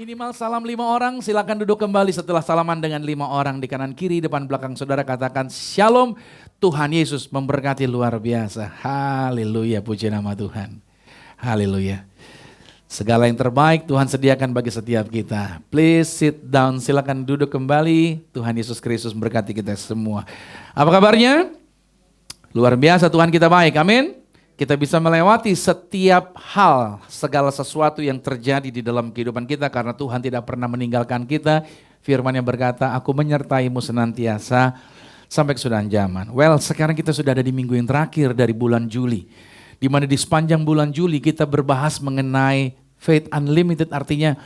Minimal salam 5 orang, silakan duduk kembali setelah salaman dengan 5 orang di kanan kiri depan belakang saudara, katakan Shalom, Tuhan Yesus memberkati luar biasa. Haleluya, puji nama Tuhan. Haleluya. Segala yang terbaik Tuhan sediakan bagi setiap kita. Please sit down, silakan duduk kembali. Tuhan Yesus Kristus memberkati kita semua. Apa kabarnya? Luar biasa, Tuhan kita baik, amin. Kita bisa melewati setiap hal, segala sesuatu yang terjadi di dalam kehidupan kita karena Tuhan tidak pernah meninggalkan kita. Firman-Nya berkata, aku menyertaimu senantiasa sampai kesudahan zaman. Well, sekarang kita sudah ada di minggu yang terakhir dari bulan Juli. Di mana di sepanjang bulan Juli kita berbahas mengenai Faith Unlimited, artinya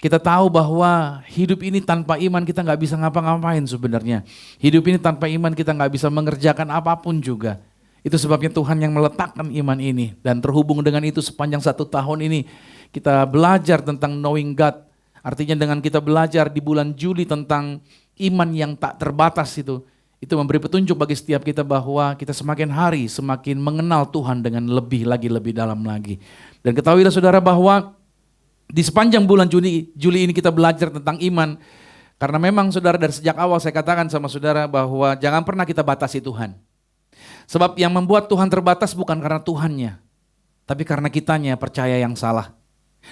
kita tahu bahwa hidup ini tanpa iman kita nggak bisa ngapa-ngapain sebenarnya. Hidup ini tanpa iman kita nggak bisa mengerjakan apapun juga. Itu sebabnya Tuhan yang meletakkan iman ini. Dan terhubung dengan itu sepanjang 1 tahun ini kita belajar tentang knowing God. Artinya dengan kita belajar di bulan Juli tentang iman yang tak terbatas itu memberi petunjuk bagi setiap kita bahwa kita semakin hari semakin mengenal Tuhan dengan lebih dalam lagi. Dan ketahuilah saudara bahwa di sepanjang bulan Juli ini kita belajar tentang iman. Karena memang saudara dari sejak awal saya katakan sama saudara bahwa jangan pernah kita batasi Tuhan. Sebab yang membuat Tuhan terbatas bukan karena Tuhannya, tapi karena kitanya percaya yang salah.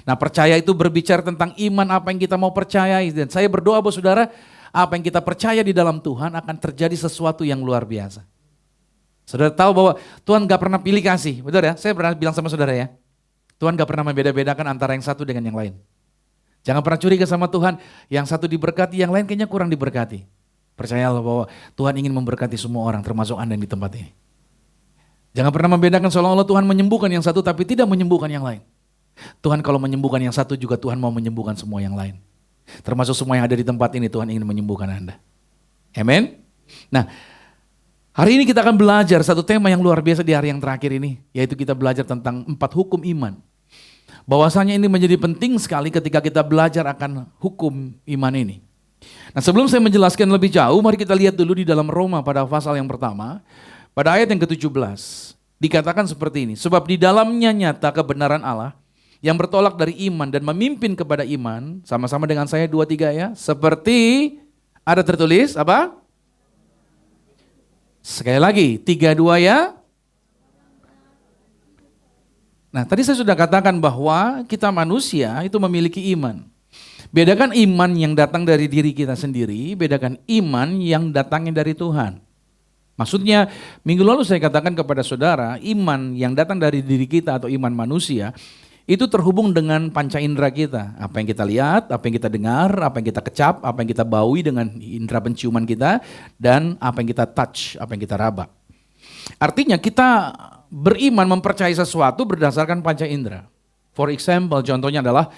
Nah, percaya itu berbicara tentang iman, apa yang kita mau percayai. Dan saya berdoa buat saudara, apa yang kita percaya di dalam Tuhan akan terjadi sesuatu yang luar biasa. Saudara tahu bahwa Tuhan gak pernah pilih kasih, betul ya? Saya pernah bilang sama saudara ya, Tuhan gak pernah membeda-bedakan antara yang satu dengan yang lain. Jangan pernah curiga sama Tuhan, yang satu diberkati, yang lain kayaknya kurang diberkati. Percayalah bahwa Tuhan ingin memberkati semua orang, termasuk Anda yang di tempat ini. Jangan pernah membedakan seolah-olah Tuhan menyembuhkan yang satu tapi tidak menyembuhkan yang lain. Tuhan kalau menyembuhkan yang satu juga Tuhan mau menyembuhkan semua yang lain. Termasuk semua yang ada di tempat ini Tuhan ingin menyembuhkan Anda. Amen. Nah, hari ini kita akan belajar satu tema yang luar biasa di hari yang terakhir ini. Yaitu kita belajar tentang 4 hukum iman. Bahwasanya ini menjadi penting sekali ketika kita belajar akan hukum iman ini. Nah, sebelum saya menjelaskan lebih jauh, mari kita lihat dulu di dalam Roma pada pasal yang pertama. Pada ayat yang ke-17, dikatakan seperti ini. Sebab di dalamnya nyata kebenaran Allah yang bertolak dari iman dan memimpin kepada iman. Sama-sama dengan saya 2-3 ya. Seperti ada tertulis apa? Sekali lagi, 3-2 ya. Nah, tadi saya sudah katakan bahwa kita manusia itu memiliki iman. Bedakan iman yang datang dari diri kita sendiri, bedakan iman yang datangnya dari Tuhan. Maksudnya, minggu lalu saya katakan kepada saudara, iman yang datang dari diri kita atau iman manusia, itu terhubung dengan panca indera kita. Apa yang kita lihat, apa yang kita dengar, apa yang kita kecap, apa yang kita baui dengan indera penciuman kita, dan apa yang kita touch, apa yang kita raba. Artinya kita beriman mempercayai sesuatu berdasarkan panca indera. For example, contohnya adalah,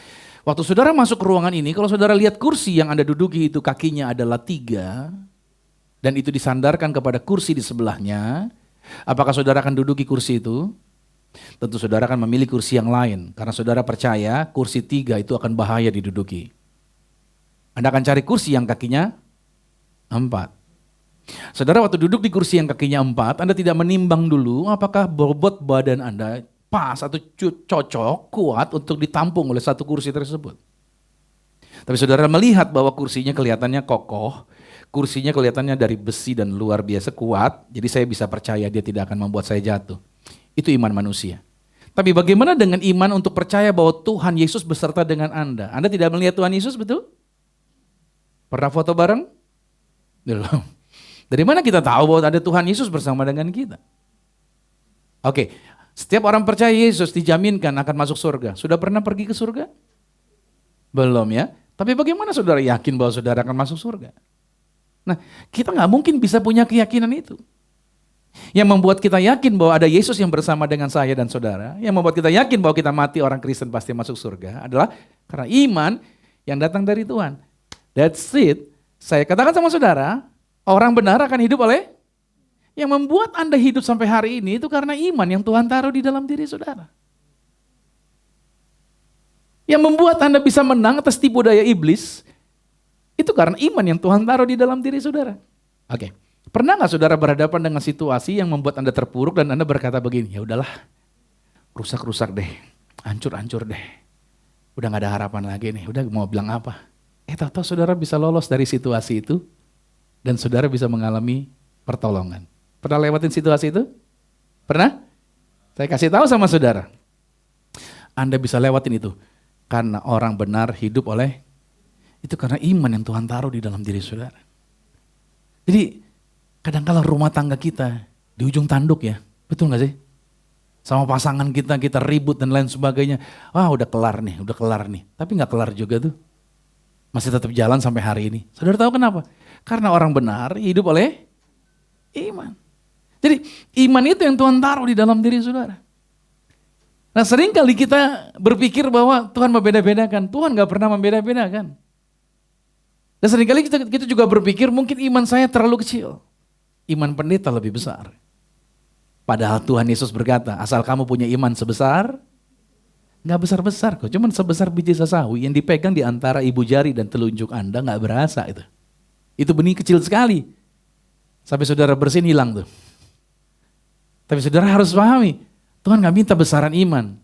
waktu saudara masuk ke ruangan ini, kalau saudara lihat kursi yang Anda duduki itu kakinya adalah 3, dan itu disandarkan kepada kursi di sebelahnya, apakah saudara akan duduki kursi itu? Tentu saudara akan memilih kursi yang lain, karena saudara percaya kursi 3 itu akan bahaya diduduki. Anda akan cari kursi yang kakinya 4. Saudara waktu duduk di kursi yang kakinya 4, Anda tidak menimbang dulu apakah bobot badan Anda pas atau cocok, kuat untuk ditampung oleh satu kursi tersebut. Tapi saudara melihat bahwa kursinya kelihatannya kokoh, kursinya kelihatannya dari besi dan luar biasa kuat, jadi saya bisa percaya dia tidak akan membuat saya jatuh. Itu iman manusia. Tapi bagaimana dengan iman untuk percaya bahwa Tuhan Yesus beserta dengan Anda? Anda tidak melihat Tuhan Yesus, betul? Pernah foto bareng? Belum. Dari mana kita tahu bahwa ada Tuhan Yesus bersama dengan kita? Oke, setiap orang percaya Yesus dijaminkan akan masuk surga. Sudah pernah pergi ke surga? Belum ya. Tapi bagaimana saudara yakin bahwa saudara akan masuk surga? Nah, kita nggak mungkin bisa punya keyakinan itu. Yang membuat kita yakin bahwa ada Yesus yang bersama dengan saya dan saudara, yang membuat kita yakin bahwa kita mati orang Kristen pasti masuk surga adalah karena iman yang datang dari Tuhan. That's it. Saya katakan sama saudara, orang benar akan hidup oleh yang membuat Anda hidup sampai hari ini itu karena iman yang Tuhan taruh di dalam diri saudara. Yang membuat Anda bisa menang atas tipu daya iblis, itu karena iman yang Tuhan taruh di dalam diri saudara. Oke, pernah nggak saudara berhadapan dengan situasi yang membuat Anda terpuruk dan Anda berkata begini, ya udahlah, rusak-rusak deh, hancur-hancur deh. Udah gak ada harapan lagi nih, udah mau bilang apa. Tahu-tahu saudara bisa lolos dari situasi itu dan saudara bisa mengalami pertolongan. Pernah lewatin situasi itu? Pernah? Saya kasih tahu sama saudara. Anda bisa lewatin itu karena orang benar hidup oleh itu karena iman yang Tuhan taruh di dalam diri saudara. Jadi kadang-kala rumah tangga kita di ujung tanduk ya, betul gak sih? Sama pasangan kita ribut dan lain sebagainya. Wah udah kelar nih. Tapi gak kelar juga tuh. Masih tetap jalan sampai hari ini. Saudara tahu kenapa? Karena orang benar hidup oleh iman. Jadi iman itu yang Tuhan taruh di dalam diri saudara. Nah seringkali kita berpikir bahwa Tuhan membeda-bedakan. Tuhan gak pernah membeda-bedakan. Dan seringkali kita juga berpikir mungkin iman saya terlalu kecil. Iman pendeta lebih besar. Padahal Tuhan Yesus berkata, asal kamu punya iman sebesar, gak besar-besar kok, cuman sebesar biji sasawi yang dipegang di antara ibu jari dan telunjuk Anda gak berasa itu. Itu benih kecil sekali. Sampai saudara bersin hilang tuh. Tapi saudara harus pahami, Tuhan gak minta besaran iman.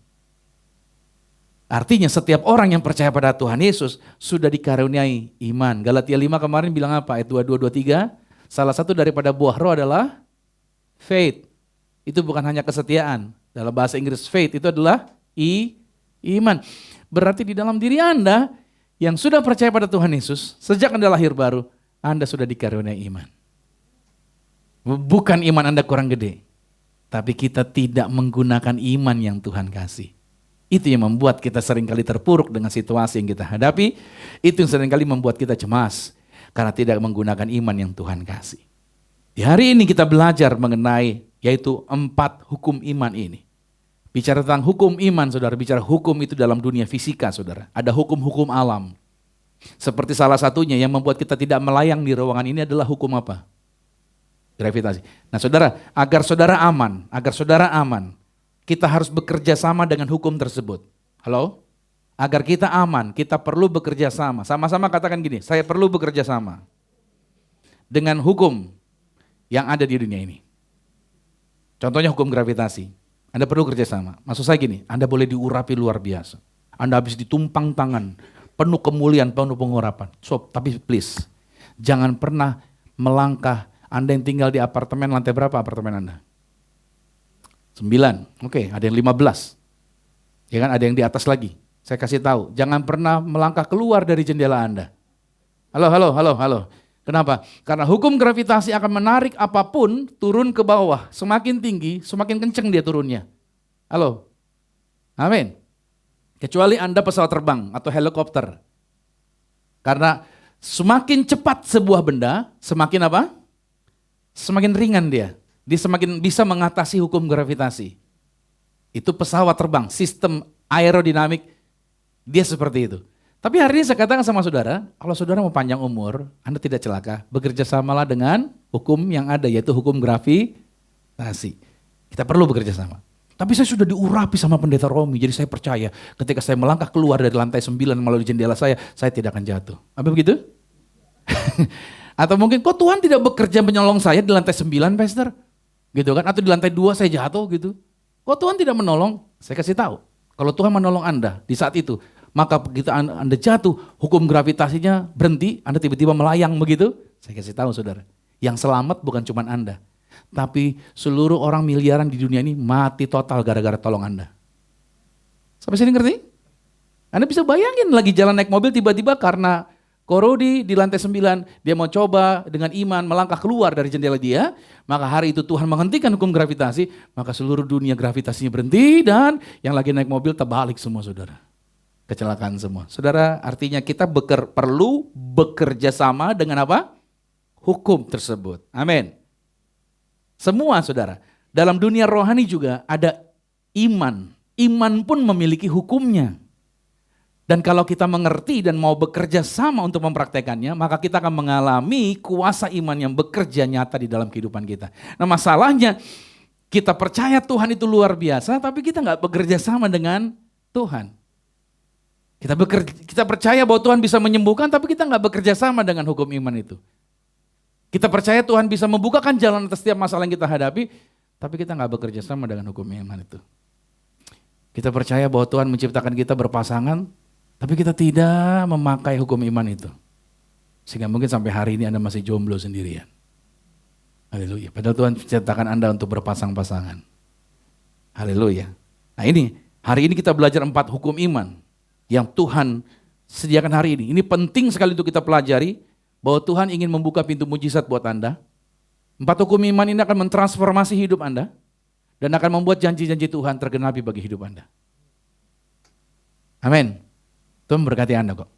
Artinya setiap orang yang percaya pada Tuhan Yesus sudah dikaruniai iman. Galatia 5 kemarin bilang apa? Ayat 22, 23. Salah satu daripada buah roh adalah faith. Itu bukan hanya kesetiaan. Dalam bahasa Inggris faith itu adalah iman. Berarti di dalam diri Anda yang sudah percaya pada Tuhan Yesus, sejak Anda lahir baru, Anda sudah dikaruniai iman. Bukan iman Anda kurang gede. Tapi kita tidak menggunakan iman yang Tuhan kasih. Itu yang membuat kita seringkali terpuruk dengan situasi yang kita hadapi. Itu yang seringkali membuat kita cemas. Karena tidak menggunakan iman yang Tuhan kasih. Di hari ini kita belajar mengenai yaitu 4 hukum iman ini. Bicara tentang hukum iman saudara, bicara hukum itu dalam dunia fisika saudara. Ada hukum-hukum alam. Seperti salah satunya yang membuat kita tidak melayang di ruangan ini adalah hukum apa? Gravitasi. Nah saudara, agar saudara aman, kita harus bekerja sama dengan hukum tersebut. Halo? Agar kita aman, kita perlu bekerja sama. Sama-sama katakan gini, saya perlu bekerja sama dengan hukum yang ada di dunia ini. Contohnya hukum gravitasi. Anda perlu kerja sama. Maksud saya gini, Anda boleh diurapi luar biasa. Anda habis ditumpang tangan, penuh kemuliaan, penuh pengurapan. Tapi please, jangan pernah melangkah. Anda yang tinggal di apartemen, lantai berapa apartemen Anda? 9, oke, ada yang 15. Ya kan, ada yang di atas lagi. Saya kasih tahu, jangan pernah melangkah keluar dari jendela Anda. Halo. Kenapa? Karena hukum gravitasi akan menarik apapun turun ke bawah. Semakin tinggi, semakin kenceng dia turunnya. Halo? Amin. Kecuali Anda pesawat terbang atau helikopter. Karena semakin cepat sebuah benda, semakin apa? Semakin ringan dia. Dia semakin bisa mengatasi hukum gravitasi. Itu pesawat terbang, sistem aerodinamik, dia seperti itu. Tapi hari ini saya katakan sama saudara, kalau saudara mau panjang umur, Anda tidak celaka, bekerja samalah dengan hukum yang ada, yaitu hukum gravitasi. Kita perlu bekerja sama. Tapi saya sudah diurapi sama pendeta Romi, jadi saya percaya ketika saya melangkah keluar dari lantai 9 melalui jendela saya tidak akan jatuh. Apa begitu? Atau mungkin, kok Tuhan tidak bekerja menolong saya di lantai 9, Pastor? Gitu kan? Atau di lantai 2 saya jatuh gitu. Kok Tuhan tidak menolong? Saya kasih tahu. Kalau Tuhan menolong Anda di saat itu, maka begitu Anda jatuh, hukum gravitasinya berhenti, Anda tiba-tiba melayang begitu. Saya kasih tahu saudara, yang selamat bukan cuma Anda, tapi seluruh orang miliaran di dunia ini mati total gara-gara tolong Anda. Sampai sini ngerti? Anda bisa bayangin lagi jalan naik mobil tiba-tiba karena korodi di lantai 9, dia mau coba dengan iman melangkah keluar dari jendela dia, maka hari itu Tuhan menghentikan hukum gravitasi, maka seluruh dunia gravitasinya berhenti dan yang lagi naik mobil terbalik semua saudara. Kecelakaan semua. Saudara, artinya kita perlu bekerja sama dengan apa? Hukum tersebut. Amin. Semua saudara, dalam dunia rohani juga ada iman. Iman pun memiliki hukumnya. Dan kalau kita mengerti dan mau bekerja sama untuk mempraktekannya, maka kita akan mengalami kuasa iman yang bekerja nyata di dalam kehidupan kita. Nah masalahnya, kita percaya Tuhan itu luar biasa, tapi kita nggak bekerja sama dengan Tuhan. Kita percaya bahwa Tuhan bisa menyembuhkan, tapi kita nggak bekerja sama dengan hukum iman itu. Kita percaya Tuhan bisa membukakan jalan atas setiap masalah yang kita hadapi, tapi kita nggak bekerja sama dengan hukum iman itu. Kita percaya bahwa Tuhan menciptakan kita berpasangan, Tapi kita tidak memakai hukum iman itu. Sehingga mungkin sampai hari ini Anda masih jomblo sendirian. Haleluya. Padahal Tuhan ciptakan Anda untuk berpasang-pasangan. Haleluya. Nah ini, hari ini kita belajar 4 hukum iman yang Tuhan sediakan hari ini. Ini penting sekali untuk kita pelajari bahwa Tuhan ingin membuka pintu mujizat buat Anda. 4 hukum iman ini akan mentransformasi hidup Anda dan akan membuat janji-janji Tuhan tergenapi bagi hidup Anda. Amin. Tuhan memberkati Anda kok.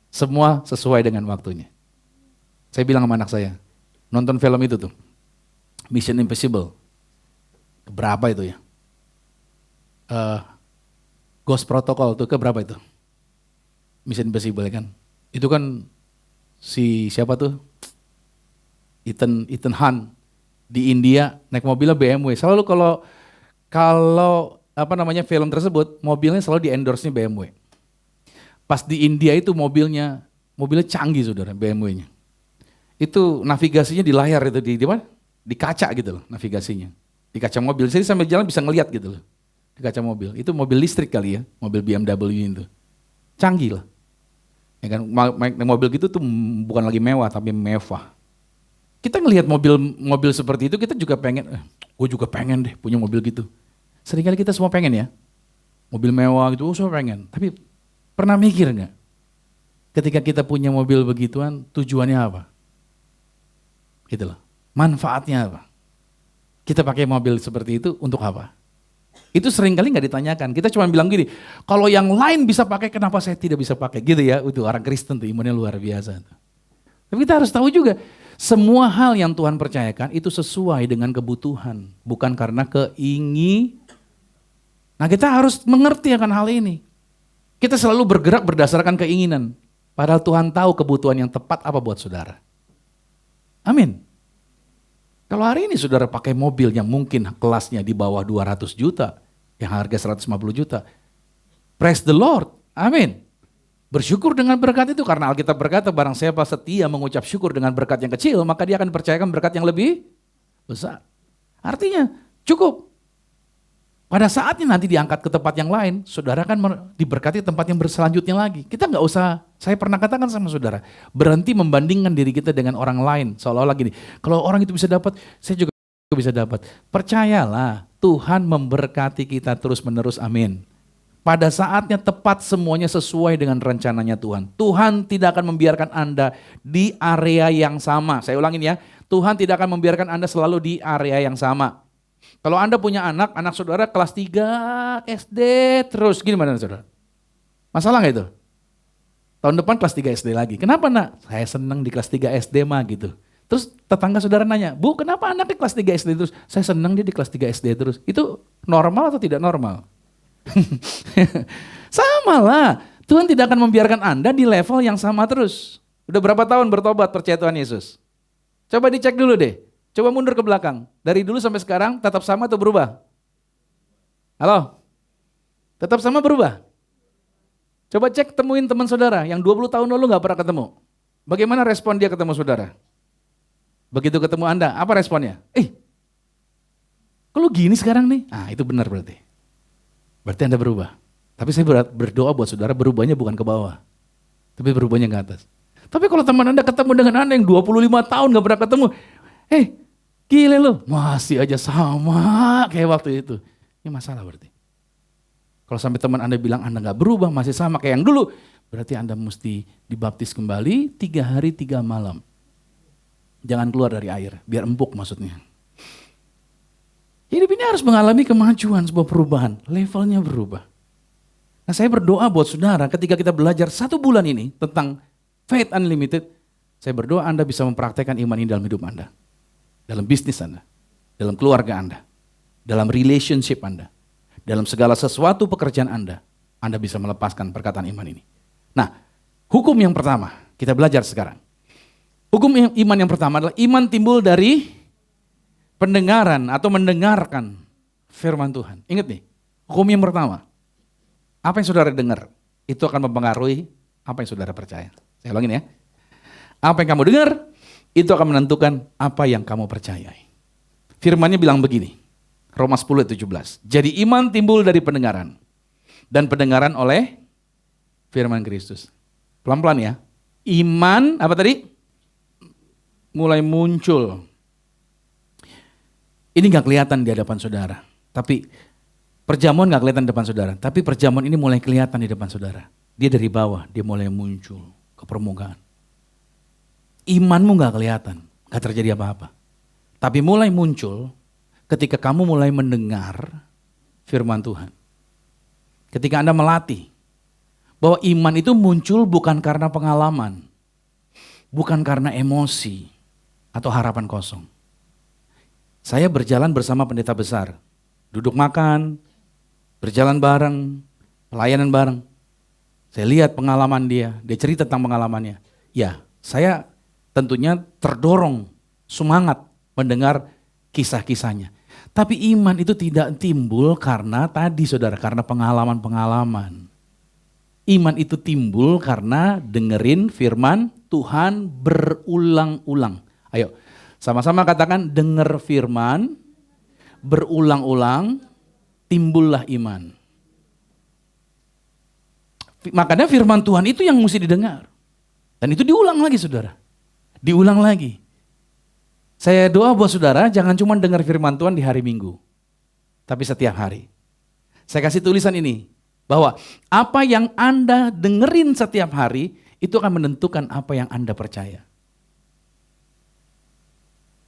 Semua sesuai dengan waktunya. Saya bilang sama anak saya, nonton film itu tuh, Mission Impossible. Berapa itu ya? Ghost Protocol tuh keberapa itu? Mission Impossible kan? Itu kan si siapa tuh? Ethan Hunt di India naik mobilnya BMW. Selalu kalau film tersebut mobilnya selalu di endorse-nya BMW. Pas di India itu mobilnya canggih saudara, BMW-nya. Itu navigasinya di layar itu di mana? Di kaca gitu loh navigasinya. Di kaca mobil. Jadi sambil jalan bisa ngelihat gitu loh. Di kaca mobil. Itu mobil listrik kali ya, mobil BMW itu. Canggih lah. Ya kan, mobil gitu tuh bukan lagi mewah tapi mewah. Kita ngelihat mobil seperti itu kita juga pengen, gue juga pengen deh punya mobil gitu. Seringkali kita semua pengen ya. Mobil mewah gitu, semua pengen. Tapi pernah mikir nggak? Ketika kita punya mobil begituan, tujuannya apa? Gitu loh. Manfaatnya apa? Kita pakai mobil seperti itu untuk apa? Itu seringkali nggak ditanyakan. Kita cuma bilang gini, kalau yang lain bisa pakai, kenapa saya tidak bisa pakai? Gitu ya, itu orang Kristen tuh imannya luar biasa. Tapi kita harus tahu juga, semua hal yang Tuhan percayakan itu sesuai dengan kebutuhan, bukan karena keinginan. Nah kita harus mengerti akan hal ini. Kita selalu bergerak berdasarkan keinginan. Padahal Tuhan tahu kebutuhan yang tepat apa buat saudara. Amin. Kalau hari ini saudara pakai mobil yang mungkin kelasnya di bawah 200 juta, yang harga 150 juta. Praise the Lord. Amin. Bersyukur dengan berkat itu karena Alkitab berkata barang siapa setia mengucap syukur dengan berkat yang kecil, maka dia akan percayakan berkat yang lebih besar. Artinya cukup. Pada saatnya nanti diangkat ke tempat yang lain, saudara kan diberkati tempat yang berselanjutnya lagi. Kita nggak usah, saya pernah katakan sama saudara, berhenti membandingkan diri kita dengan orang lain. Seolah-olah gini, kalau orang itu bisa dapat, saya juga bisa dapat. Percayalah, Tuhan memberkati kita terus-menerus, amin. Pada saatnya tepat semuanya sesuai dengan rencananya Tuhan. Tuhan tidak akan membiarkan Anda di area yang sama. Saya ulangin ya, Tuhan tidak akan membiarkan Anda selalu di area yang sama. Kalau Anda punya anak saudara kelas 3 SD terus, gimana saudara? Masalah gak itu? Tahun depan kelas 3 SD lagi. Kenapa nak? Saya senang di kelas 3 SD mah gitu. Terus tetangga saudara nanya, Bu kenapa anaknya kelas 3 SD terus? Saya senang dia di kelas 3 SD terus. Itu normal atau tidak normal? Sama lah. Tuhan tidak akan membiarkan Anda di level yang sama terus. Udah berapa tahun bertobat percaya Tuhan Yesus? Coba dicek dulu deh. Coba mundur ke belakang. Dari dulu sampai sekarang tetap sama atau berubah? Halo? Tetap sama berubah? Coba cek temuin teman saudara yang 20 tahun lalu gak pernah ketemu. Bagaimana respon dia ketemu saudara? Begitu ketemu Anda, apa responnya? Kok lu gini sekarang nih? Itu benar berarti. Berarti Anda berubah. Tapi saya berdoa buat saudara berubahnya bukan ke bawah. Tapi berubahnya ke atas. Tapi kalau teman Anda ketemu dengan Anda yang 25 tahun gak pernah ketemu. Gile lu, masih aja sama kayak waktu itu. Ini masalah berarti. Kalau sampai teman Anda bilang Anda gak berubah, masih sama kayak yang dulu. Berarti Anda mesti dibaptis kembali 3 hari 3 malam. Jangan keluar dari air, biar empuk maksudnya. Hidup ini harus mengalami kemajuan, sebuah perubahan. Levelnya berubah. Nah saya berdoa buat saudara ketika kita belajar 1 bulan ini tentang Faith Unlimited. Saya berdoa Anda bisa mempraktekkan iman ini dalam hidup Anda. Dalam bisnis Anda, dalam keluarga Anda, dalam relationship Anda, dalam segala sesuatu pekerjaan Anda bisa melepaskan perkataan iman ini. Nah, hukum yang pertama, kita belajar sekarang. Hukum iman yang pertama adalah iman timbul dari pendengaran atau mendengarkan firman Tuhan. Ingat nih, hukum yang pertama, apa yang saudara dengar, itu akan mempengaruhi apa yang saudara percaya. Saya ulangin ya, apa yang kamu dengar, itu akan menentukan apa yang kamu percayai. Firman-Nya bilang begini, Roma 10:17. Jadi iman timbul dari pendengaran, dan pendengaran oleh firman Kristus. Pelan-pelan ya. Iman, apa tadi? Mulai muncul. Ini gak kelihatan di hadapan saudara. Tapi perjamuan gak kelihatan di depan saudara. Tapi perjamuan ini mulai kelihatan di depan saudara. Dia dari bawah, dia mulai muncul ke permukaan. Imanmu gak kelihatan, gak terjadi apa-apa. Tapi mulai muncul ketika kamu mulai mendengar firman Tuhan. Ketika Anda melatih bahwa iman itu muncul bukan karena pengalaman, bukan karena emosi atau harapan kosong. Saya berjalan bersama pendeta besar, duduk makan, berjalan bareng, pelayanan bareng. Saya lihat pengalaman dia cerita tentang pengalamannya. Ya, saya tentunya terdorong, semangat mendengar kisah-kisahnya. Tapi iman itu tidak timbul karena tadi saudara, karena pengalaman-pengalaman. Iman itu timbul karena dengerin firman Tuhan berulang-ulang. Ayo, sama-sama katakan denger firman, berulang-ulang, timbullah iman. Makanya firman Tuhan itu yang mesti didengar. Dan itu diulang lagi saudara. Diulang lagi. Saya doa buat saudara, jangan cuma dengar firman Tuhan di hari Minggu. Tapi setiap hari. Saya kasih tulisan ini. Bahwa apa yang Anda dengerin setiap hari, itu akan menentukan apa yang Anda percaya.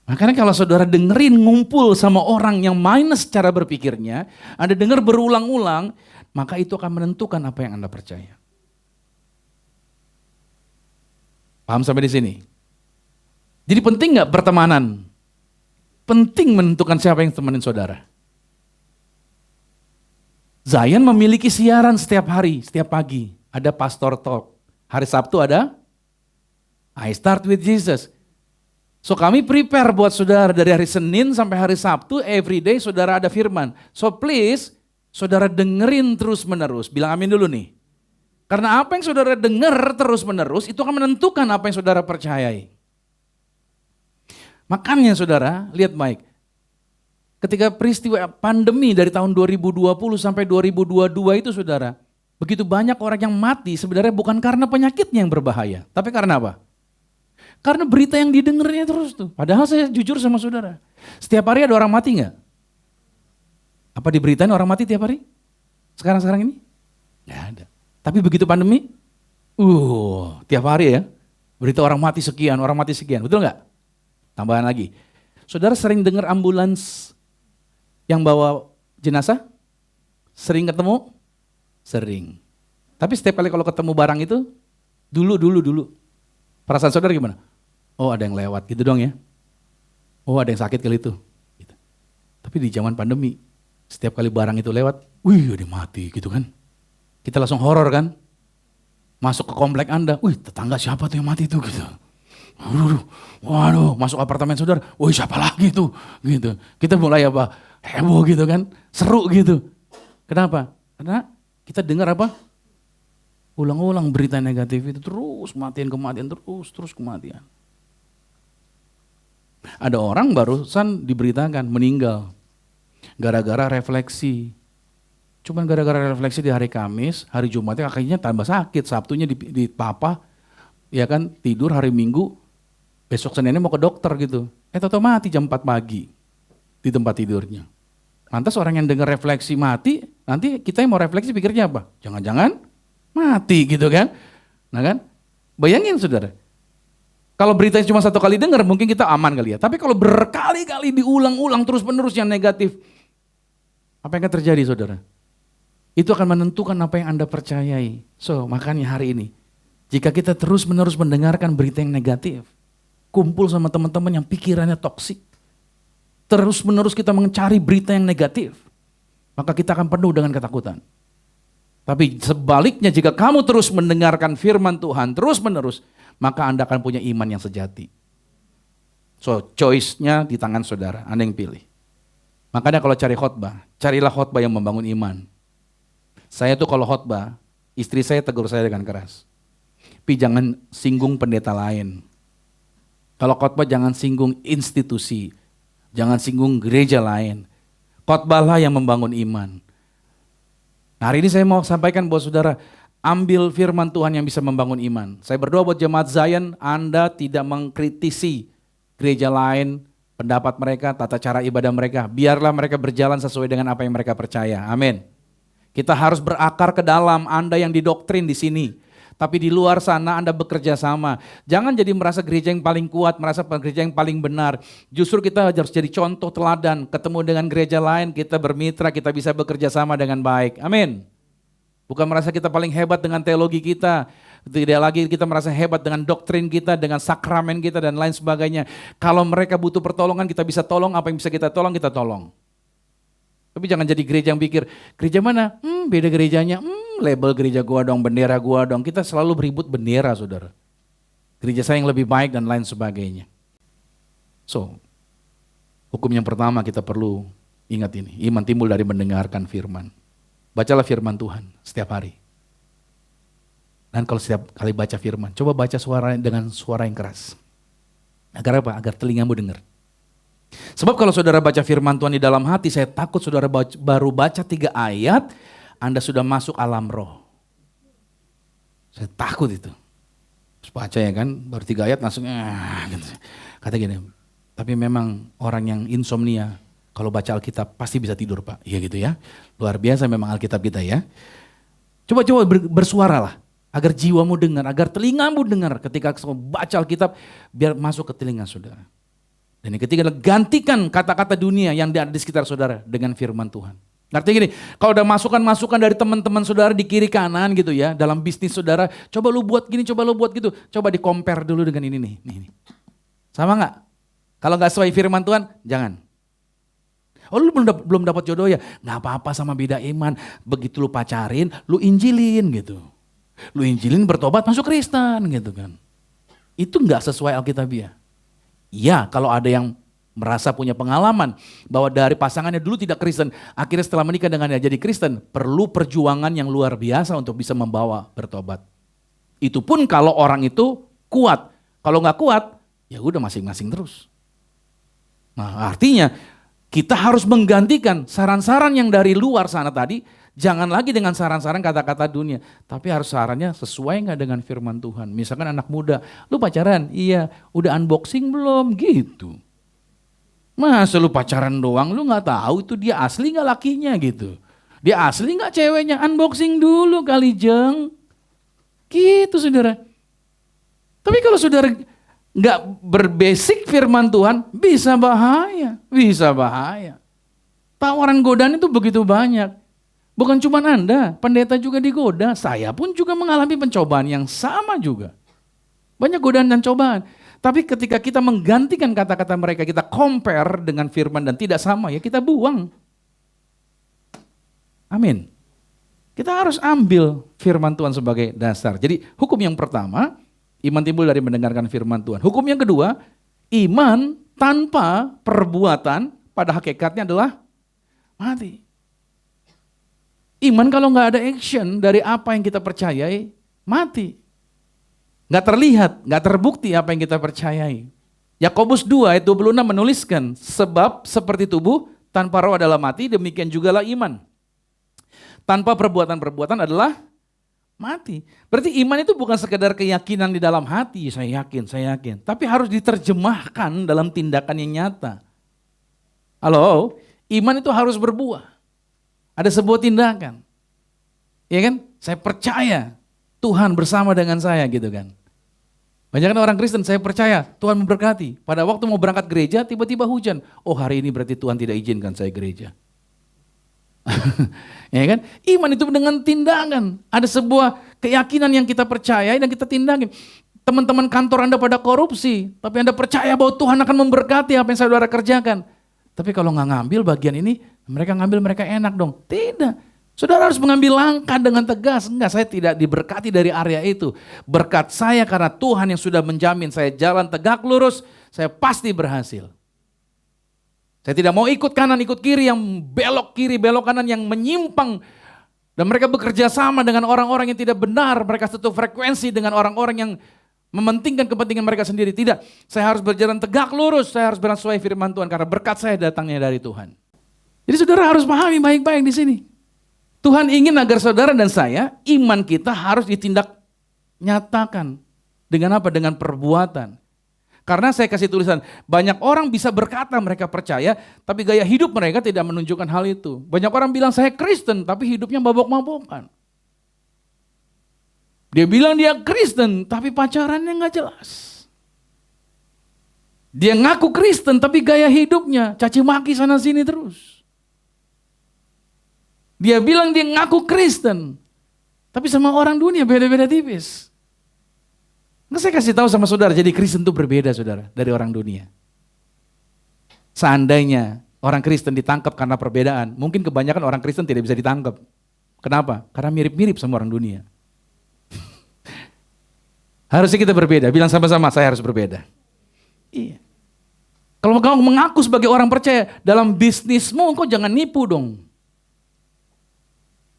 Makanya kalau saudara dengerin ngumpul sama orang yang minus cara berpikirnya, Anda dengar berulang-ulang, maka itu akan menentukan apa yang Anda percaya. Paham sampai di sini? Jadi penting gak pertemanan? Penting menentukan siapa yang temenin saudara. Zion memiliki siaran setiap hari, setiap pagi. Ada Pastor Talk. Hari Sabtu ada I Start With Jesus. So kami prepare buat saudara dari hari Senin sampai hari Sabtu, every day saudara ada firman. So please, saudara dengerin terus menerus. Bilang amin dulu nih. Karena apa yang saudara denger terus menerus, itu akan menentukan apa yang saudara percayai. Makanya saudara, lihat baik. Ketika peristiwa pandemi dari tahun 2020 sampai 2022 itu saudara, begitu banyak orang yang mati sebenarnya bukan karena penyakitnya yang berbahaya. Tapi karena apa? Karena berita yang didengarnya terus tuh. Padahal saya jujur sama saudara. Setiap hari ada orang mati gak? Apa diberitain orang mati tiap hari? Sekarang ini? Gak ada. Tapi begitu pandemi, tiap hari ya. Berita orang mati sekian, betul gak? Tambahan lagi. Saudara sering dengar ambulans yang bawa jenazah? Sering ketemu? Sering. Tapi setiap kali kalau ketemu barang itu, dulu. Perasaan saudara gimana? Oh ada yang lewat gitu dong ya. Oh ada yang sakit kali itu. Gitu. Tapi di zaman pandemi, setiap kali barang itu lewat, ada yang mati gitu kan. Kita langsung horor kan. Masuk ke komplek Anda, tetangga siapa tuh yang mati itu gitu. Waduh, masuk apartemen saudara, siapa lagi tuh gitu. Kita mulai apa? Heboh gitu kan, seru gitu. Kenapa? Karena kita dengar apa? Ulang-ulang berita negatif itu terus kematian, terus kematian. Ada orang barusan diberitakan meninggal gara-gara refleksi. Cuman gara-gara refleksi di hari Kamis, hari Jumatnya kakinya tambah sakit, Sabtunya di papa, ya kan tidur hari Minggu, besok Seninnya mau ke dokter gitu. Tahu-tahu mati jam 4 pagi di tempat tidurnya. Lantas orang yang dengar refleksi mati, nanti kita yang mau refleksi pikirnya apa? Jangan-jangan mati gitu kan. Nah kan, bayangin saudara. Kalau beritanya cuma satu kali dengar mungkin kita aman kali ya. Tapi kalau berkali-kali diulang-ulang terus-menerus yang negatif, apa yang akan terjadi saudara? Itu akan menentukan apa yang Anda percayai. So makanya hari ini, jika kita terus-menerus mendengarkan berita yang negatif, kumpul sama teman-teman yang pikirannya toksik, terus-menerus kita mencari berita yang negatif, maka kita akan penuh dengan ketakutan. Tapi sebaliknya jika kamu terus mendengarkan firman Tuhan terus-menerus, maka Anda akan punya iman yang sejati. So choice-nya di tangan saudara, Anda yang pilih. Makanya kalau cari khotbah, carilah khotbah yang membangun iman. Saya tuh kalau khotbah, istri saya tegur saya dengan keras. Tapi jangan singgung pendeta lain. Kalau khotbah jangan singgung institusi, jangan singgung gereja lain. Khotbahlah yang membangun iman. Nah, hari ini saya mau sampaikan buat saudara, Ambil firman Tuhan yang bisa membangun iman. Saya berdoa buat jemaat Zion, Anda tidak mengkritisi gereja lain, pendapat mereka, tata cara ibadah mereka. Biarlah mereka berjalan sesuai dengan apa yang mereka percaya. Amin. Kita harus berakar ke dalam. Anda yang didoktrin di sini, tapi di luar sana Anda bekerja sama. Jangan jadi merasa gereja yang paling kuat, merasa gereja yang paling benar. Justru kita harus jadi contoh teladan. Ketemu dengan gereja lain, kita bermitra, kita bisa bekerja sama dengan baik. Amin. Bukan merasa kita paling hebat dengan teologi kita. Tidak lagi kita merasa hebat dengan doktrin kita, dengan sakramen kita dan lain sebagainya. Kalau mereka butuh pertolongan, kita bisa tolong. Apa yang bisa kita tolong, kita tolong. Tapi jangan jadi gereja yang pikir, gereja mana? Beda gerejanya. Label gereja gua dong, bendera gua dong. Kita selalu beribut bendera, saudara. Gereja saya yang lebih baik dan lain sebagainya. So, hukum yang pertama kita perlu ingat ini. Iman timbul dari mendengarkan firman. Bacalah firman Tuhan setiap hari. Dan kalau setiap kali baca firman, coba baca suara dengan suara yang keras. Agar apa? Agar telingamu dengar. Sebab kalau saudara baca firman Tuhan di dalam hati, saya takut saudara baru baca 3 ayat, Anda sudah masuk alam roh. Saya takut itu. Terus baca ya kan, baru 3 ayat langsung gitu. Kata gini, tapi memang orang yang insomnia, kalau baca Alkitab pasti bisa tidur Pak. Iya gitu ya. Luar biasa memang Alkitab kita ya. Coba bersuaralah. Agar jiwamu dengar, agar telingamu dengar ketika baca Alkitab. Biar masuk ke telinga saudara. Dan yang ketiga adalah gantikan kata-kata dunia yang ada di sekitar saudara dengan firman Tuhan. Artinya gini, kalau ada masukan-masukan dari teman-teman saudara di kiri kanan gitu ya. Dalam bisnis saudara, coba lu buat gini, coba lu buat gitu. Coba di-compare dulu dengan ini nih. Nih. Sama gak? Kalau gak sesuai firman Tuhan, jangan. Oh lu belum dapat jodoh ya? Gak apa-apa sama beda iman. Begitu lu pacarin, lu injilin gitu. Lu injilin bertobat masuk Kristen gitu kan. Itu gak sesuai Alkitabiah. Ya kalau ada yang merasa punya pengalaman bahwa dari pasangannya dulu tidak Kristen. Akhirnya setelah menikah dengannya jadi Kristen. Perlu perjuangan yang luar biasa untuk bisa membawa bertobat. Itu pun kalau orang itu kuat. Kalau gak kuat, ya udah masing-masing terus. Nah artinya kita harus menggantikan saran-saran yang dari luar sana tadi, jangan lagi dengan saran-saran kata-kata dunia, tapi harus sarannya sesuai nggak dengan firman Tuhan. Misalkan anak muda, lu pacaran? Iya, udah unboxing belum? Gitu. Masa lu pacaran doang, lu nggak tahu itu dia asli nggak lakinya gitu. Dia asli nggak ceweknya? Unboxing dulu kali jeng. Gitu saudara. Tapi kalau saudara nggak berbasic firman Tuhan, bisa bahaya. Tawaran godaan itu begitu banyak. Bukan cuma Anda, pendeta juga digoda. Saya pun juga mengalami pencobaan yang sama juga. Banyak godaan dan cobaan. Tapi ketika kita menggantikan kata-kata mereka, kita compare dengan firman dan tidak sama, ya kita buang. Amin. Kita harus ambil firman Tuhan sebagai dasar. Jadi hukum yang pertama, iman timbul dari mendengarkan firman Tuhan. Hukum yang kedua, iman tanpa perbuatan pada hakikatnya adalah mati. Iman kalau nggak ada action dari apa yang kita percayai, mati. Nggak terlihat, nggak terbukti apa yang kita percayai. Yakobus 2 ayat 26 menuliskan, sebab seperti tubuh tanpa roh adalah mati, demikian jugalah iman. Tanpa perbuatan-perbuatan adalah mati. Berarti iman itu bukan sekedar keyakinan di dalam hati, saya yakin. Tapi harus diterjemahkan dalam tindakan yang nyata. Halo, iman itu harus berbuah. Ada sebuah tindakan. Ya kan? Saya percaya Tuhan bersama dengan saya gitu kan. Banyak orang Kristen, saya percaya Tuhan memberkati. Pada waktu mau berangkat gereja, tiba-tiba hujan. Oh hari ini berarti Tuhan tidak izinkan saya gereja. Ya kan? Iman itu dengan tindakan. Ada sebuah keyakinan yang kita percayai dan kita tindakin. Teman-teman kantor Anda pada korupsi, tapi Anda percaya bahwa Tuhan akan memberkati apa yang saudara kerjakan. Tapi kalau nggak ngambil bagian ini, mereka ngambil mereka enak dong. Tidak. Saudara harus mengambil langkah dengan tegas. Enggak, saya tidak diberkati dari area itu. Berkat saya karena Tuhan yang sudah menjamin saya jalan tegak lurus, saya pasti berhasil. Saya tidak mau ikut kanan, ikut kiri, yang belok kiri, belok kanan, yang menyimpang. Dan mereka bekerja sama dengan orang-orang yang tidak benar. Mereka satu frekuensi dengan orang-orang yang mementingkan kepentingan mereka sendiri. Tidak, saya harus berjalan tegak lurus, saya harus bersesuai firman Tuhan. Karena berkat saya datangnya dari Tuhan. Jadi saudara harus pahami baik-baik di sini. Tuhan ingin agar saudara dan saya, iman kita harus ditindak nyatakan. Dengan apa? Dengan perbuatan. Karena saya kasih tulisan, banyak orang bisa berkata mereka percaya, tapi gaya hidup mereka tidak menunjukkan hal itu. Banyak orang bilang saya Kristen, tapi hidupnya mabok-mabokan. Dia bilang dia Kristen, tapi pacarannya gak jelas. Dia ngaku Kristen, tapi gaya hidupnya caci maki sana sini terus. Dia bilang dia ngaku Kristen, tapi sama orang dunia beda-beda tipis. Nggak, saya kasih tahu sama saudara, jadi Kristen itu berbeda saudara dari orang dunia. Seandainya orang Kristen ditangkap karena perbedaan, mungkin kebanyakan orang Kristen tidak bisa ditangkap. Kenapa? Karena mirip-mirip sama orang dunia. Harusnya kita berbeda, bilang sama-sama saya harus berbeda. Iya. Kalau kamu mengaku sebagai orang percaya, dalam bisnismu engkau jangan nipu dong.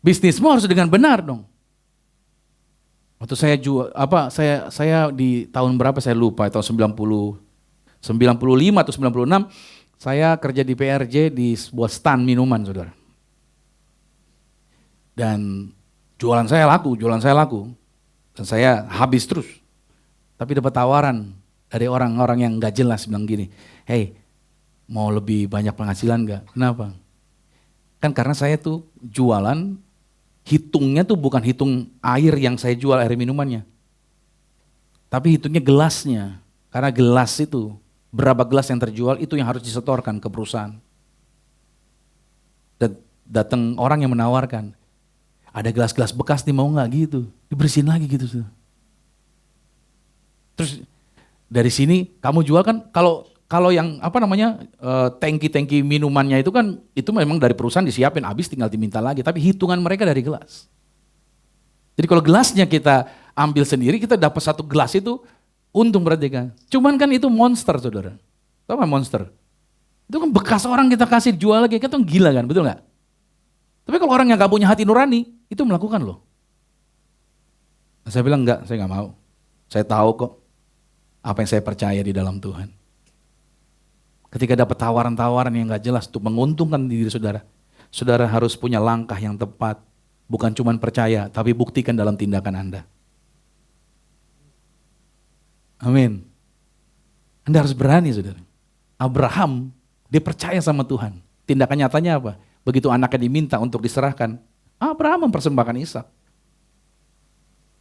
Bisnismu harus dengan benar dong. Waktu saya jual saya di tahun berapa saya lupa, tahun 95 atau 96 saya kerja di PRJ di sebuah stand minuman saudara. Dan jualan saya laku. Dan saya habis terus. Tapi dapat tawaran dari orang-orang yang gak jelas bilang gini, "Hey, mau lebih banyak penghasilan gak?" Kenapa? Kan karena saya tuh jualan, hitungnya tuh bukan hitung air yang saya jual, air minumannya. Tapi hitungnya gelasnya. Karena gelas itu, berapa gelas yang terjual itu yang harus disetorkan ke perusahaan. Dan datang orang yang menawarkan, ada gelas-gelas bekas nih mau gak gitu, dibersihin lagi gitu. Terus dari sini kamu jual kan, kalau yang tangki-tangki minumannya itu kan, itu memang dari perusahaan disiapin, habis tinggal diminta lagi. Tapi hitungan mereka dari gelas. Jadi kalau gelasnya kita ambil sendiri, kita dapat satu gelas itu, untung berarti kan. Cuman kan itu monster saudara. Tahu kan monster? Itu kan bekas orang kita kasih jual lagi, kita tuh gila kan, betul gak? Tapi kalau orang yang gak punya hati nurani, itu melakukan loh. Nah, saya bilang enggak, saya gak mau. Saya tahu kok apa yang saya percaya di dalam Tuhan. Ketika dapat tawaran-tawaran yang gak jelas untuk menguntungkan diri saudara, saudara harus punya langkah yang tepat. Bukan cuma percaya, tapi buktikan dalam tindakan Anda. Amin. Anda harus berani saudara. Abraham, dia percaya sama Tuhan. Tindakan nyatanya apa? Begitu anaknya diminta untuk diserahkan, Abraham mempersembahkan Ishak.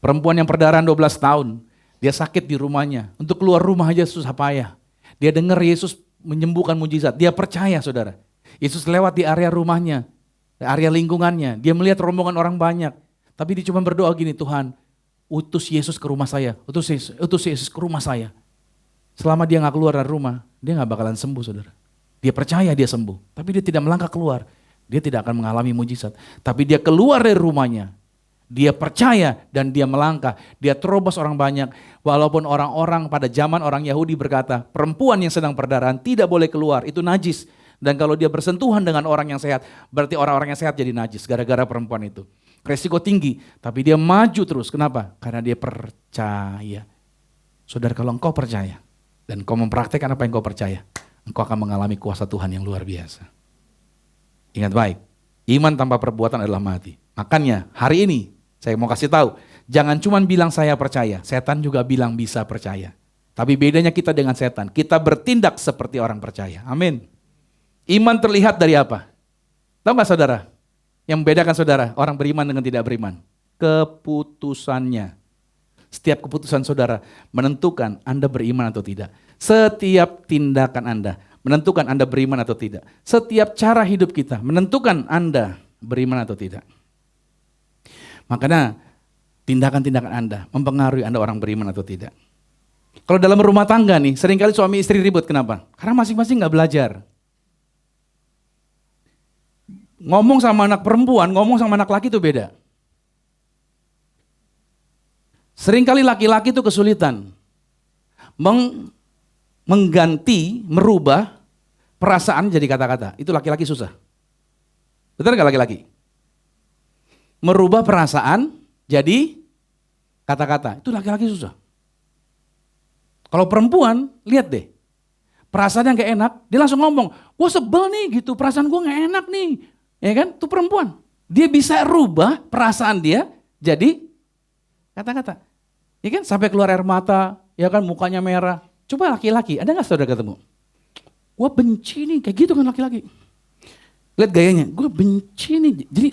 Perempuan yang perdarahan 12 tahun, dia sakit di rumahnya. Untuk keluar rumah aja susah payah. Dia dengar Yesus menyembuhkan mujizat. Dia percaya saudara. Yesus lewat di area rumahnya, area lingkungannya. Dia melihat rombongan orang banyak. Tapi dia cuma berdoa gini, Tuhan utus Yesus ke rumah saya. Utus Yesus ke rumah saya. Selama dia gak keluar dari rumah, dia gak bakalan sembuh saudara. Dia percaya dia sembuh. Tapi dia tidak melangkah keluar. Dia tidak akan mengalami mujizat. Tapi dia keluar dari rumahnya. Dia percaya dan dia melangkah. Dia terobos orang banyak. Walaupun orang-orang pada zaman orang Yahudi berkata, perempuan yang sedang perdarahan tidak boleh keluar, itu najis. Dan kalau dia bersentuhan dengan orang yang sehat, berarti orang-orang yang sehat jadi najis gara-gara perempuan itu. Resiko tinggi, tapi dia maju terus. Kenapa? Karena dia percaya. Saudara, kalau engkau percaya dan engkau mempraktekkan apa yang engkau percaya, engkau akan mengalami kuasa Tuhan yang luar biasa. Ingat baik, iman tanpa perbuatan adalah mati. Makanya hari ini saya mau kasih tahu, jangan cuma bilang saya percaya, setan juga bilang bisa percaya. Tapi bedanya kita dengan setan, kita bertindak seperti orang percaya. Amin. Iman terlihat dari apa? Tahu gak saudara? Yang membedakan saudara, orang beriman dengan tidak beriman. Keputusannya. Setiap keputusan saudara menentukan Anda beriman atau tidak. Setiap tindakan Anda menentukan Anda beriman atau tidak. Setiap cara hidup kita menentukan Anda beriman atau tidak. Makanya tindakan-tindakan Anda mempengaruhi Anda orang beriman atau tidak. Kalau dalam rumah tangga nih, seringkali suami istri ribut, kenapa? Karena masing-masing gak belajar. Ngomong sama anak perempuan, ngomong sama anak laki itu beda. Seringkali laki-laki itu kesulitan mengganti, merubah perasaan jadi kata-kata. Itu laki-laki susah. Betul gak laki-laki? Merubah perasaan jadi kata-kata. Itu laki-laki susah. Kalau perempuan, lihat deh. Perasaan yang gak enak, dia langsung ngomong, wah sebel nih gitu, perasaan gue gak enak nih. Ya kan? Itu perempuan. Dia bisa rubah perasaan dia jadi kata-kata. Ya kan, sampai keluar air mata, ya kan, mukanya merah. Coba laki-laki, ada gak saudara ketemu? Gue benci nih, kayak gitu kan laki-laki. Lihat gayanya, gue benci nih. Jadi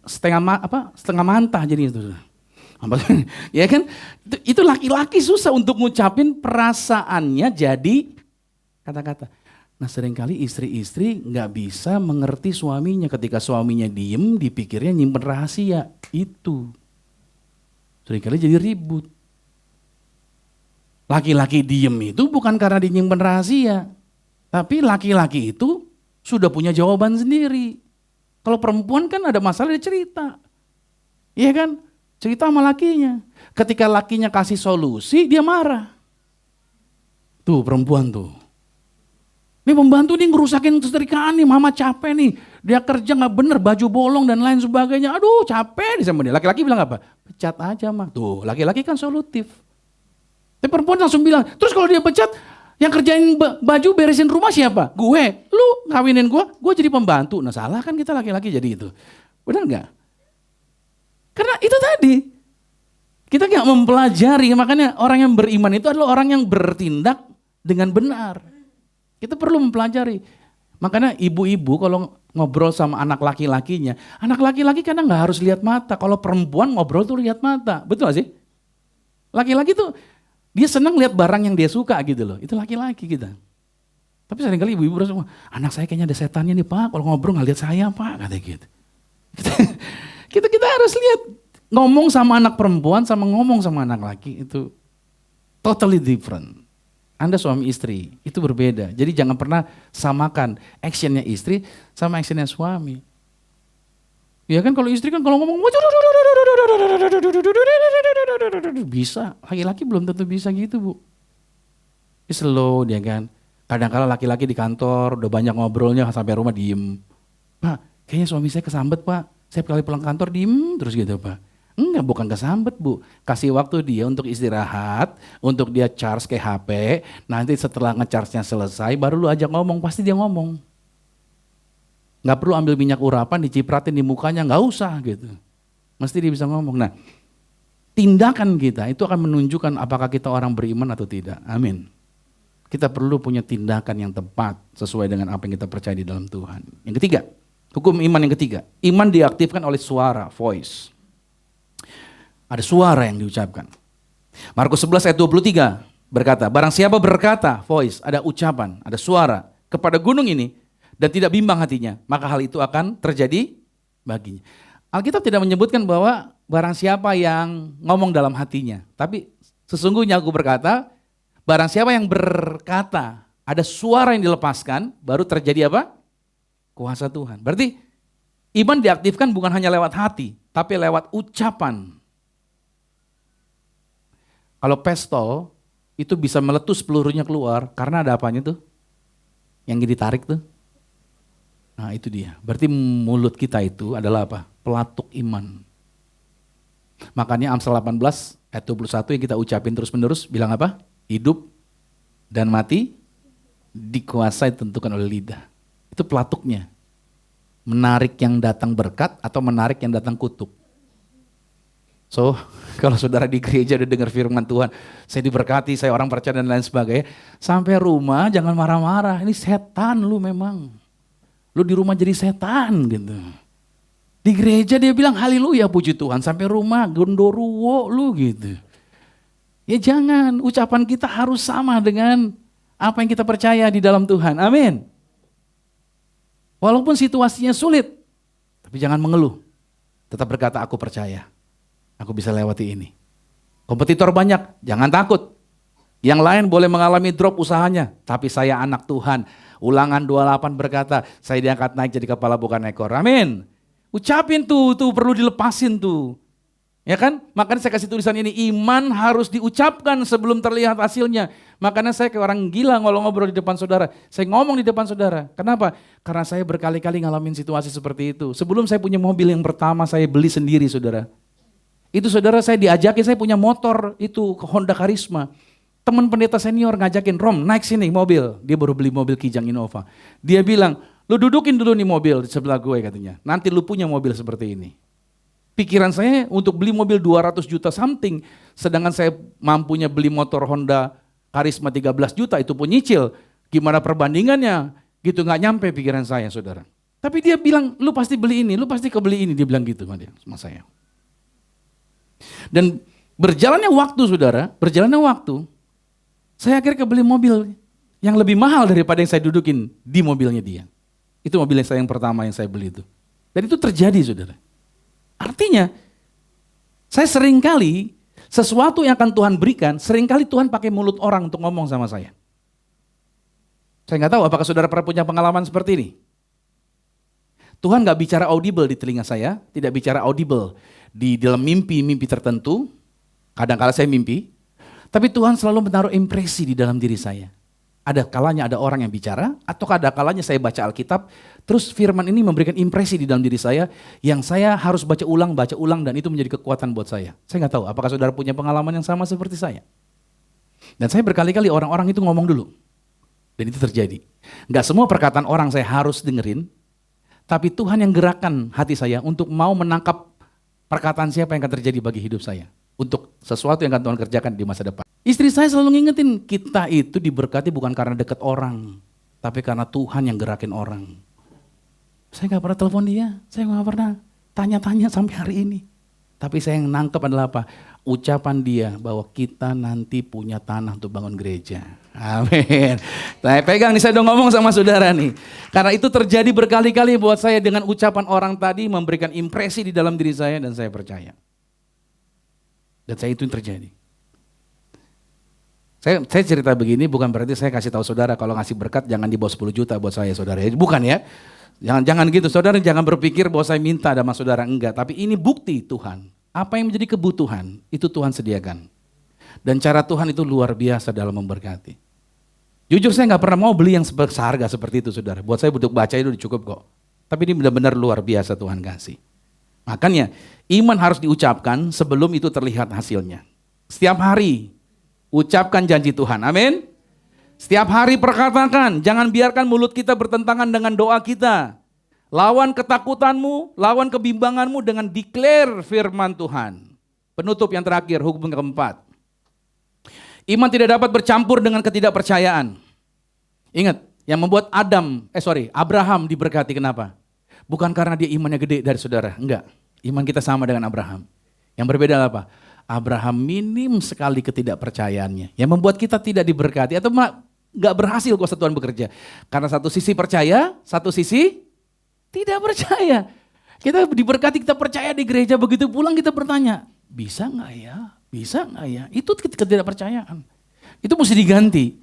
setengah mantah jadi itu. Ya kan, itu laki-laki susah untuk ngucapin perasaannya jadi kata-kata. Nah seringkali istri-istri nggak bisa mengerti suaminya ketika suaminya diem, dipikirnya nyimpen rahasia. Itu seringkali jadi ribut. Laki-laki diem itu bukan karena dia nyimpen rahasia, tapi laki-laki itu sudah punya jawaban sendiri. Kalau perempuan kan ada masalah dia cerita, iya kan? Cerita sama lakinya. Ketika lakinya kasih solusi dia marah. Tuh perempuan tuh. Ini pembantu nih ngerusakin kesetrikaan nih, mama capek nih. Dia kerja gak bener, baju bolong dan lain sebagainya. Aduh capek nih sama dia. Laki-laki bilang apa? Pecat aja mah. Tuh laki-laki kan solutif. Tapi perempuan langsung bilang, terus kalau dia pecat, yang kerjain baju beresin rumah siapa? Gue. Lu ngawinin gue jadi pembantu. Nah salah kan kita laki-laki jadi itu. Benar gak? Karena itu tadi. Kita gak mempelajari, makanya orang yang beriman itu adalah orang yang bertindak dengan benar. Kita perlu mempelajari. Makanya ibu-ibu kalau ngobrol sama anak laki-lakinya, anak laki-laki kadang nggak harus lihat mata. Kalau perempuan ngobrol tuh lihat mata, betul gak sih? Laki-laki tuh dia senang lihat barang yang dia suka gitu loh. Itu laki-laki kita. Tapi seringkali ibu-ibu merasa, anak saya kayaknya ada setannya nih pak. Kalau ngobrol nggak lihat saya pak, kata gitu. Kita harus lihat ngomong sama anak perempuan sama ngomong sama anak laki itu totally different. Anda suami istri, itu berbeda. Jadi jangan pernah samakan actionnya istri sama actionnya suami. Ya kan kalau istri kan kalau ngomong bisa, laki-laki belum tentu bisa gitu bu. Slow dia kan. Kadang-kala laki-laki di kantor udah banyak ngobrolnya sampai rumah diem. Pak, kayaknya suami saya kesambet pak. Saya kali pulang kantor diem terus gitu pak. Enggak, bukan kesambet bu. Kasih waktu dia untuk istirahat, untuk dia charge ke HP. Nanti setelah nge-charge-nya selesai, baru lu ajak ngomong, pasti dia ngomong. Nggak perlu ambil minyak urapan, dicipratin di mukanya, nggak usah gitu. Mesti dia bisa ngomong. Nah, tindakan kita itu akan menunjukkan apakah kita orang beriman atau tidak. Amin. Kita perlu punya tindakan yang tepat sesuai dengan apa yang kita percaya di dalam Tuhan. Yang ketiga, hukum iman yang ketiga. Iman diaktifkan oleh suara, voice. Ada suara yang diucapkan. Markus 11 ayat 23 berkata, barang siapa berkata, voice, ada ucapan, ada suara kepada gunung ini dan tidak bimbang hatinya, maka hal itu akan terjadi baginya. Alkitab tidak menyebutkan bahwa barang siapa yang ngomong dalam hatinya, tapi sesungguhnya aku berkata, barang siapa yang berkata, ada suara yang dilepaskan, baru terjadi apa? Kuasa Tuhan. Berarti iman diaktifkan bukan hanya lewat hati, tapi lewat ucapan. Kalau pistol itu bisa meletus pelurunya keluar karena ada apanya tuh? Yang ditarik tuh. Nah itu dia. Berarti mulut kita itu adalah apa? Pelatuk iman. Makanya Amsal 18 ayat 21 yang kita ucapin terus menerus bilang apa? Hidup dan mati dikuasai tentukan oleh lidah. Itu pelatuknya. Menarik yang datang berkat atau menarik yang datang kutuk. So, kalau saudara di gereja udah dengar firman Tuhan, saya diberkati, saya orang percaya dan lain sebagainya, sampai rumah jangan marah-marah, ini setan lu memang. Lu di rumah jadi setan gitu. Di gereja dia bilang haleluya puji Tuhan, sampai rumah gondoruwo lu gitu. Ya jangan, ucapan kita harus sama dengan apa yang kita percaya di dalam Tuhan, amin. Walaupun situasinya sulit, tapi jangan mengeluh. Tetap berkata aku percaya. Aku bisa lewati ini. Kompetitor banyak, jangan takut. Yang lain boleh mengalami drop usahanya, tapi saya anak Tuhan. Ulangan 28 berkata, saya diangkat naik jadi kepala bukan ekor. Amin. Ucapin tuh perlu dilepasin tuh. Ya kan? Makanya saya kasih tulisan ini, iman harus diucapkan sebelum terlihat hasilnya. Makanya saya kayak orang gila kalau ngobrol di depan saudara. Saya ngomong di depan saudara. Kenapa? Karena saya berkali-kali ngalamin situasi seperti itu. Sebelum saya punya mobil yang pertama saya beli sendiri saudara. Itu saudara saya diajakin, saya punya motor itu Honda Karisma. Teman pendeta senior ngajakin, Rom naik sini mobil. Dia baru beli mobil Kijang Innova. Dia bilang, Lu dudukin dulu nih mobil di sebelah gue katanya. Nanti lu punya mobil seperti ini. Pikiran saya untuk beli mobil 200 juta something. Sedangkan saya mampunya beli motor Honda Karisma 13 juta itu pun nyicil. Gimana perbandingannya? Gitu gak nyampe pikiran saya saudara. Tapi dia bilang lu pasti beli ini, lu pasti kebeli ini. Dia bilang gitu sama saya. Dan berjalannya waktu saudara, saya akhirnya kebeli mobil yang lebih mahal daripada yang saya dudukin di mobilnya dia. Itu mobil yang pertama yang saya beli itu. Dan itu terjadi saudara. Artinya, saya seringkali sesuatu yang akan Tuhan berikan, seringkali Tuhan pakai mulut orang untuk ngomong sama saya. Saya nggak tahu apakah saudara pernah punya pengalaman seperti ini. Tuhan nggak bicara audible di telinga saya, tidak bicara audible di dalam mimpi-mimpi tertentu. Kadang-kala saya mimpi, tapi Tuhan selalu menaruh impresi di dalam diri saya. Ada kalanya ada orang yang bicara, atau ada kalanya saya baca Alkitab, terus firman ini memberikan impresi di dalam diri saya, yang saya harus baca ulang, dan itu menjadi kekuatan buat saya. Saya nggak tahu apakah saudara punya pengalaman yang sama seperti saya. Dan saya berkali-kali orang-orang itu ngomong dulu. Dan itu terjadi. Nggak semua perkataan orang saya harus dengerin, tapi Tuhan yang gerakkan hati saya untuk mau menangkap perkataan siapa yang akan terjadi bagi hidup saya. Untuk sesuatu yang akan Tuhan kerjakan di masa depan. Istri saya selalu ngingetin, kita itu diberkati bukan karena dekat orang, tapi karena Tuhan yang gerakin orang. Saya gak pernah telepon dia, saya gak pernah tanya-tanya sampai hari ini. Tapi saya yang nangkep adalah apa? Ucapan dia bahwa kita nanti punya tanah untuk bangun gereja. Amin. Saya pegang nih, saya udah ngomong sama saudara nih. Karena itu terjadi berkali-kali buat saya dengan ucapan orang tadi memberikan impresi di dalam diri saya dan saya percaya. Dan saya itu yang terjadi. Saya cerita begini bukan berarti saya kasih tahu saudara kalau ngasih berkat jangan di bawah 10 juta buat saya saudara. Bukan ya. Jangan gitu saudara, jangan berpikir bahwa saya minta sama saudara, enggak. Tapi ini bukti Tuhan. Apa yang menjadi kebutuhan itu Tuhan sediakan. Dan cara Tuhan itu luar biasa dalam memberkati. Jujur saya nggak pernah mau beli yang seharga seperti itu saudara. Buat saya untuk baca itu cukup kok. Tapi ini benar-benar luar biasa Tuhan kasih. Makanya iman harus diucapkan sebelum itu terlihat hasilnya. Setiap hari ucapkan janji Tuhan, amin. Setiap hari perkatakan, jangan biarkan mulut kita bertentangan dengan doa kita. Lawan ketakutanmu, lawan kebimbanganmu dengan declare firman Tuhan. Penutup yang terakhir, hukum keempat. Iman tidak dapat bercampur dengan ketidakpercayaan. Ingat, yang membuat Abraham diberkati kenapa? Bukan karena dia imannya gede dari saudara, enggak. Iman kita sama dengan Abraham. Yang berbeda apa? Abraham minim sekali ketidakpercayaannya. Yang membuat kita tidak diberkati atau enggak berhasil kuasa Tuhan bekerja. Karena satu sisi percaya, satu sisi tidak percaya. Kita diberkati, kita percaya di gereja, begitu pulang kita bertanya, bisa enggak ya? Bisa enggak ya? Itu ketidakpercayaan. Itu mesti diganti.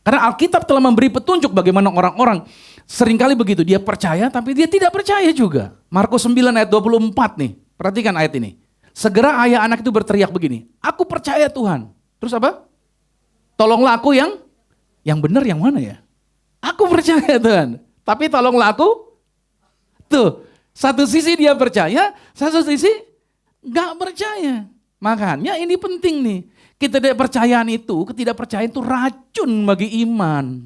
Karena Alkitab telah memberi petunjuk bagaimana orang-orang seringkali begitu, dia percaya tapi dia tidak percaya juga. Markus 9 ayat 24 nih, perhatikan ayat ini. Segera ayah anak itu berteriak begini, aku percaya Tuhan. Terus apa? Tolonglah aku yang benar yang mana ya? Aku percaya Tuhan, tapi tolonglah aku. Tuh, satu sisi dia percaya, satu sisi gak percaya. Makanya ini penting nih. Ketidakpercayaan itu racun bagi iman.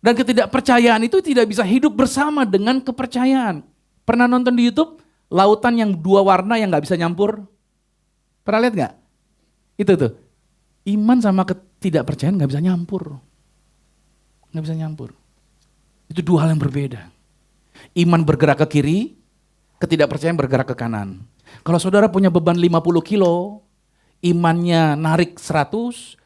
Dan ketidakpercayaan itu tidak bisa hidup bersama dengan kepercayaan. Pernah nonton di YouTube lautan yang dua warna yang gak bisa nyampur? Pernah lihat gak? Itu tuh. Iman sama ketidakpercayaan gak bisa nyampur. Gak bisa nyampur. Itu dua hal yang berbeda. Iman bergerak ke kiri, ketidakpercayaan bergerak ke kanan. Kalau saudara punya beban 50 kilo, imannya narik 100,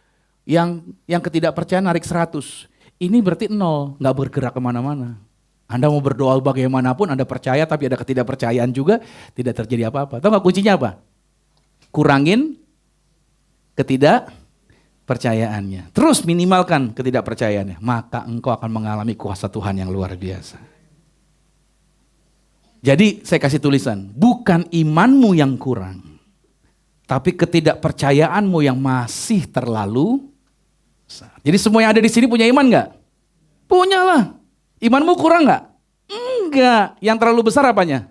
yang ketidakpercayaan narik 100. Ini berarti 0, gak bergerak kemana-mana. Anda mau berdoa bagaimanapun, Anda percaya tapi ada ketidakpercayaan juga, tidak terjadi apa-apa. Tahu gak kuncinya apa? Kurangin ketidakpercayaannya. Terus minimalkan ketidakpercayaannya. Maka engkau akan mengalami kuasa Tuhan yang luar biasa. Jadi saya kasih tulisan, bukan imanmu yang kurang, tapi ketidakpercayaanmu yang masih terlalu besar. Jadi semua yang ada di sini punya iman gak? Punya lah. Imanmu kurang gak? Enggak. Yang terlalu besar apanya?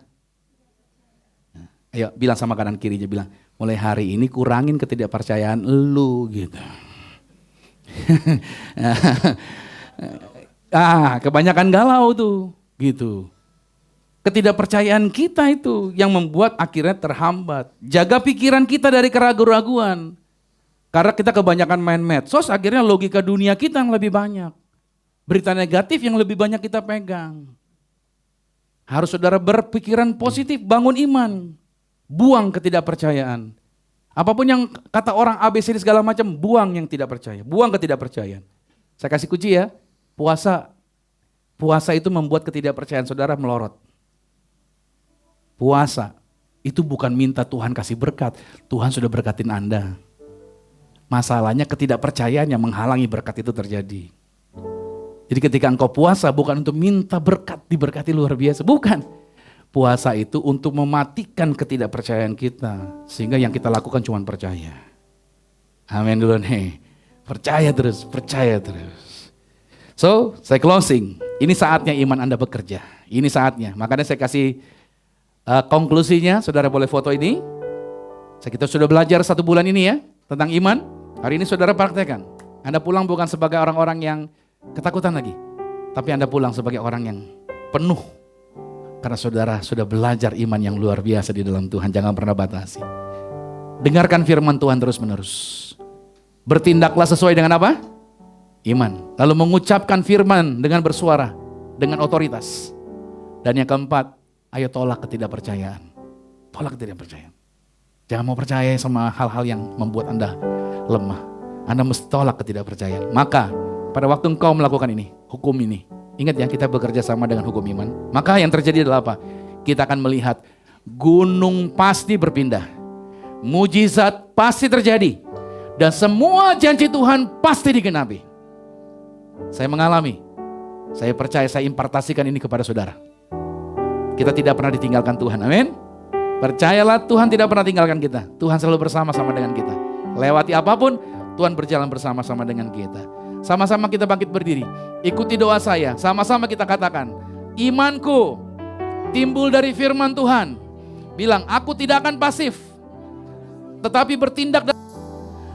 Ayo bilang sama kanan kirinya, bilang, mulai hari ini kurangin ketidakpercayaan lu gitu. Kebanyakan galau tuh, gitu. Ketidakpercayaan kita itu yang membuat akhirnya terhambat. Jaga pikiran kita dari keraguan-raguan. Karena kita kebanyakan main medsos, akhirnya logika dunia kita yang lebih banyak. Berita negatif yang lebih banyak kita pegang. Harus saudara berpikiran positif, bangun iman. Buang ketidakpercayaan. Apapun yang kata orang ABC segala macam, buang yang tidak percaya. Buang ketidakpercayaan. Saya kasih kunci ya, puasa itu membuat ketidakpercayaan saudara melorot. Puasa itu bukan minta Tuhan kasih berkat, Tuhan sudah berkatin Anda. Masalahnya ketidakpercayaan yang menghalangi berkat itu terjadi. Jadi ketika engkau puasa bukan untuk minta berkat, diberkati luar biasa, bukan. Puasa itu untuk mematikan ketidakpercayaan kita, sehingga yang kita lakukan cuma percaya. Amin dulu nih, percaya terus, percaya terus. So, saya closing, ini saatnya iman Anda bekerja, ini saatnya. Makanya saya kasih konklusinya, saudara boleh foto ini. Kita sudah belajar 1 bulan ini ya, tentang iman. Hari ini saudara praktekkan. Anda pulang bukan sebagai orang-orang yang ketakutan lagi, tapi Anda pulang sebagai orang yang penuh. Karena saudara sudah belajar iman yang luar biasa di dalam Tuhan, jangan pernah batasi. Dengarkan firman Tuhan terus menerus. Bertindaklah sesuai dengan apa? Iman. Lalu mengucapkan firman dengan bersuara, dengan otoritas. Dan yang keempat, ayo tolak ketidakpercayaan. Tolak ketidakpercayaan. Jangan mau percaya sama hal-hal yang membuat Anda lemah. Anda mesti tolak ketidakpercayaan. Maka pada waktu engkau melakukan ini, hukum ini, ingat ya, kita bekerja sama dengan hukum iman. Maka yang terjadi adalah apa? Kita akan melihat gunung pasti berpindah. Mujizat pasti terjadi. Dan semua janji Tuhan pasti digenapi. Saya mengalami. Saya percaya, saya impartasikan ini kepada saudara. Kita tidak pernah ditinggalkan Tuhan, amin. Percayalah, Tuhan tidak pernah tinggalkan kita. Tuhan selalu bersama-sama dengan kita. Lewati apapun, Tuhan berjalan bersama-sama dengan kita. Sama-sama kita bangkit berdiri. Ikuti doa saya, sama-sama kita katakan, imanku timbul dari firman Tuhan. Bilang, aku tidak akan pasif, tetapi bertindak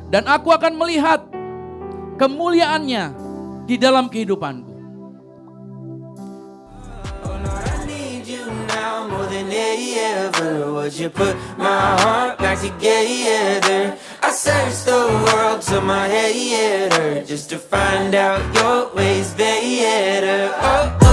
dan aku akan melihat kemuliaannya di dalam kehidupanku. Would you put my heart back together? I searched the world till my head hurt, just to find out your ways better. Oh.